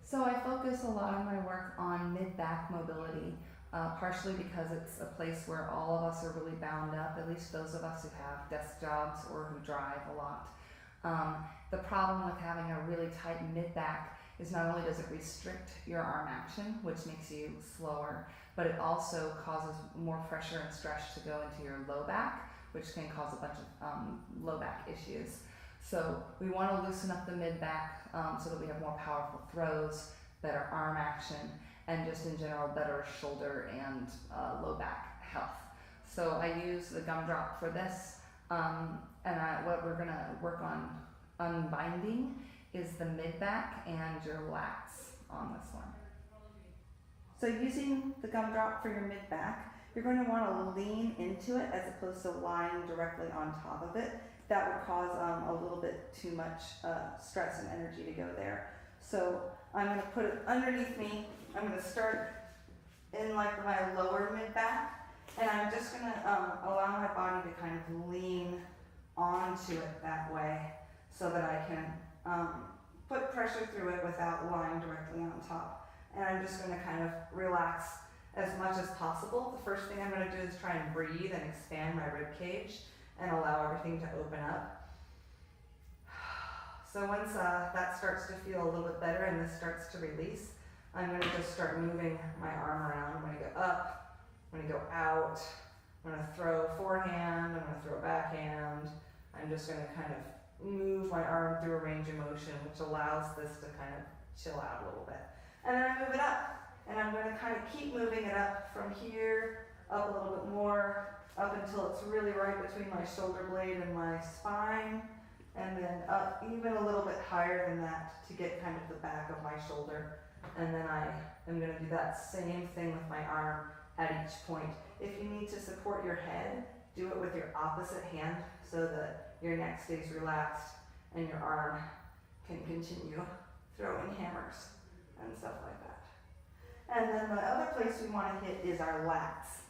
So I focus a lot of my work on mid-back mobility, partially because it's a place where all of us are really bound up, at least those of us who have desk jobs or who drive a lot. The problem with having a really tight mid-back is not only does it restrict your arm action, which makes you slower, but it also causes more pressure and stress to go into your low back, which can cause a bunch of low back issues. So we want to loosen up the mid-back so that we have more powerful throws, better arm action, and just in general better shoulder and low back health. So I use the Gumdrop for this, and what we're going to work on unbinding is the mid-back and your lats on this one. So using the Gumdrop for your mid-back, you're going to want to lean into it as opposed to lying directly on top of it. That would cause a little bit too much stress and energy to go there. So I'm going to put it underneath me. I'm going to start in like my lower mid-back, and I'm just going to allow my body to kind of lean onto it that way so that I can put pressure through it without lying directly on top. And I'm just going to kind of relax as much as possible. The first thing I'm going to do is try and breathe and expand my rib cage and allow everything to open up. So once that starts to feel a little bit better and this starts to release, I'm going to just start moving my arm around. I'm going to go up, I'm going to go out, I'm going to throw forehand, I'm going to throw backhand. I'm just going to kind of move my arm through a range of motion, which allows this to kind of chill out a little bit. And then I move it up, and I'm going to kind of keep moving it up from here, up a little bit more, up until it's really right between my shoulder blade and my spine, and then up even a little bit higher than that to get kind of the back of my shoulder. And then I am going to do that same thing with my arm at each point. If you need to support your head, do it with your opposite hand so that your neck stays relaxed and your arm can continue throwing hammers and stuff like that. And then the other place we want to hit is our lats.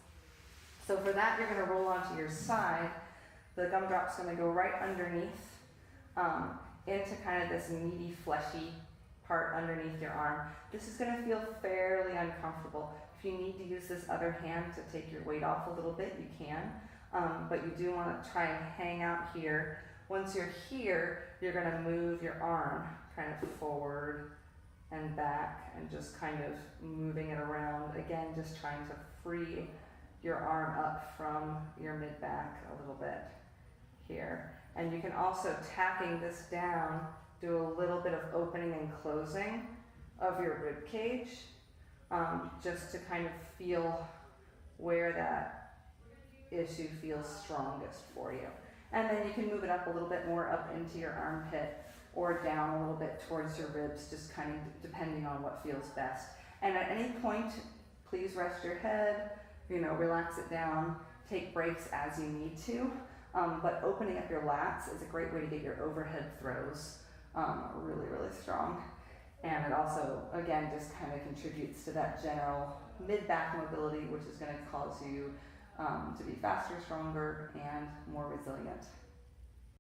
So for that, you're going to roll onto your side. The Gumdrop's going to go right underneath into kind of this meaty, fleshy part underneath your arm. This is going to feel fairly uncomfortable. If you need to use this other hand to take your weight off a little bit, you can. But you do want to try and hang out here. Once you're here, you're going to move your arm kind of forward and back and just kind of moving it around. Again, just trying to free your arm up from your mid-back a little bit here. And you can also, tacking this down, do a little bit of opening and closing of your rib cage, just to kind of feel where that issue feels strongest for you. And then you can move it up a little bit more up into your armpit or down a little bit towards your ribs, just kind of depending on what feels best. And at any point, please rest your head, relax it down, take breaks as you need to. But opening up your lats is a great way to get your overhead throws really, really strong. And it also, again, just kind of contributes to that general mid-back mobility, which is going to cause you to be faster, stronger, and more resilient.